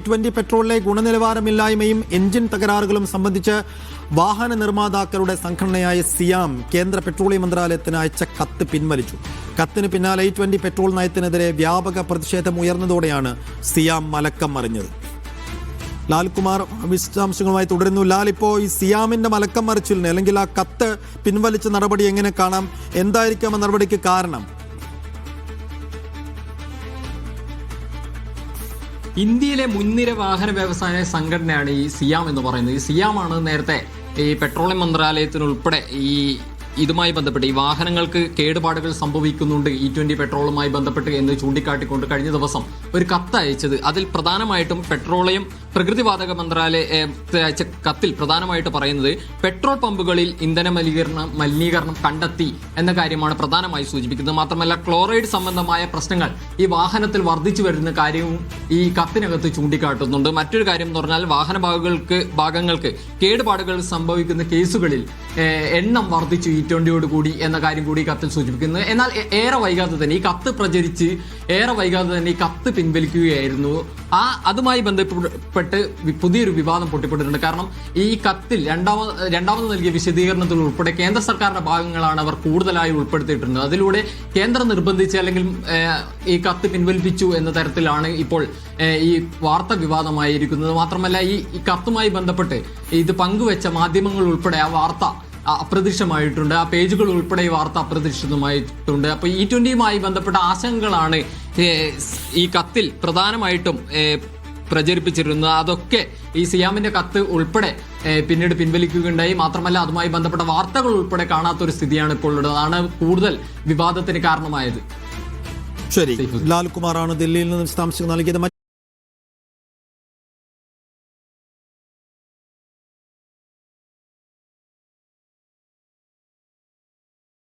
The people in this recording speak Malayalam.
E20 പെട്രോളിലെ ഗുണനിലവാരമില്ലായ്മയും എഞ്ചിൻ തകരാറുകളും സംബന്ധിച്ച് വാഹന നിർമ്മാതാക്കളുടെ സംഘടനയായ സിയാം കേന്ദ്ര പെട്രോളിയം മന്ത്രാലയത്തിന് അയച്ച കത്ത് പിൻവലിച്ചു. കത്തിന് പിന്നാലെ E20 പെട്രോൾ നയത്തിനെതിരെ വ്യാപക പ്രതിഷേധം ഉയർന്നതോടെയാണ് സിയാം മലക്കം മറിഞ്ഞത്. ലാൽകുമാർ വിശദാംശങ്ങളുമായി തുടരുന്നു. ലാൽ, ഇപ്പോൾ ഈ സിയാമിന്റെ മലക്കം മറിച്ചിലിന് അല്ലെങ്കിൽ ആ കത്ത് പിൻവലിച്ച നടപടി എങ്ങനെ കാണാം? എന്തായിരിക്കാം ആ നടപടിക്ക് കാരണം? ഇന്ത്യയിലെ മുൻനിര വാഹന വ്യവസായ സംഘടനയാണ് ഈ സിയാം എന്ന് പറയുന്നത്. ഈ സിയാമാണ് നേരത്തെ ഈ പെട്രോളിയം മന്ത്രാലയത്തിനുൾപ്പെടെ ഇതുമായി ബന്ധപ്പെട്ട് ഈ വാഹനങ്ങൾക്ക് കേടുപാടുകൾ സംഭവിക്കുന്നുണ്ട് E20 പെട്രോളുമായി ബന്ധപ്പെട്ട് എന്ന് ചൂണ്ടിക്കാട്ടിക്കൊണ്ട് കഴിഞ്ഞ ദിവസം ഒരു കത്ത് അയച്ചത്. അതിൽ പ്രധാനമായിട്ടും പെട്രോളിയം പ്രകൃതിവാതക മന്ത്രാലയത്തെ അയച്ച കത്തിൽ പ്രധാനമായിട്ട് പറയുന്നത് പെട്രോൾ പമ്പുകളിൽ ഇന്ധന മലിനീകരണം കണ്ടെത്തി എന്ന കാര്യമാണ് പ്രധാനമായി സൂചിപ്പിക്കുന്നത്. മാത്രമല്ല ക്ലോറൈഡ് സംബന്ധമായ പ്രശ്നങ്ങൾ ഈ വാഹനത്തിൽ വർദ്ധിച്ചു വരുന്ന കാര്യവും ഈ കത്തിനകത്ത് ചൂണ്ടിക്കാട്ടുന്നുണ്ട്. മറ്റൊരു കാര്യം എന്ന് പറഞ്ഞാൽ വാഹന ഭാഗങ്ങൾക്ക് കേടുപാടുകൾ സംഭവിക്കുന്ന കേസുകളിൽ എണ്ണം വർദ്ധിച്ചു E20 കൂടി എന്ന കാര്യം കൂടി കത്തിൽ സൂചിപ്പിക്കുന്നത്. എന്നാൽ ഏറെ വൈകാതെ തന്നെ ഈ കത്ത് പ്രചരിച്ച് ഈ കത്ത് പിൻവലിക്കുകയായിരുന്നു. അതുമായി ബന്ധപ്പെട്ട് പുതിയൊരു വിവാദം പൊട്ടിപ്പെട്ടിട്ടുണ്ട്. കാരണം ഈ കത്തിൽ രണ്ടാമത് നൽകിയ വിശദീകരണത്തിൽ ഉൾപ്പെടെ കേന്ദ്ര സർക്കാരിന്റെ ഭാഗങ്ങളാണ് അവർ കൂടുതലായി ഉൾപ്പെടുത്തിയിട്ടുണ്ട്. അതിലൂടെ കേന്ദ്രം നിർബന്ധിച്ച് അല്ലെങ്കിൽ ഈ കത്ത് പിൻവലിപ്പിച്ചു എന്ന തരത്തിലാണ് ഇപ്പോൾ ഈ വാർത്ത വിവാദമായിരിക്കുന്നത്. മാത്രമല്ല ഈ കത്തുമായി ബന്ധപ്പെട്ട് ഇത് പങ്കുവെച്ച മാധ്യമങ്ങൾ ഉൾപ്പെടെ ആ വാർത്ത അപ്രത്യക്ഷമായിട്ടുണ്ട്. ആ പേജുകൾ ഉൾപ്പെടെ ഈ വാർത്ത അപ്രത്യക്ഷിതമായിട്ടുണ്ട്. അപ്പോൾ E20യുമായി ബന്ധപ്പെട്ട ആശങ്കകളാണ് ഈ കത്തിൽ പ്രധാനമായിട്ടും പ്രചരിപ്പിച്ചിരുന്നത്. അതൊക്കെ ഈ സിയാമിന്റെ കത്ത് ഉൾപ്പെടെ പിന്നീട് പിൻവലിക്കുകയുണ്ടായി. മാത്രമല്ല അതുമായി ബന്ധപ്പെട്ട വാർത്തകൾ ഉൾപ്പെടെ കാണാത്തൊരു സ്ഥിതിയാണ് ഇപ്പോൾ ഉള്ളത്. അതാണ് കൂടുതൽ വിവാദത്തിന് കാരണമായത്. ശരി, ലാൽകുമാറാണ് ദില്ലിയിൽ നിന്ന് വിശദാംശങ്ങൾ നൽകിയത്.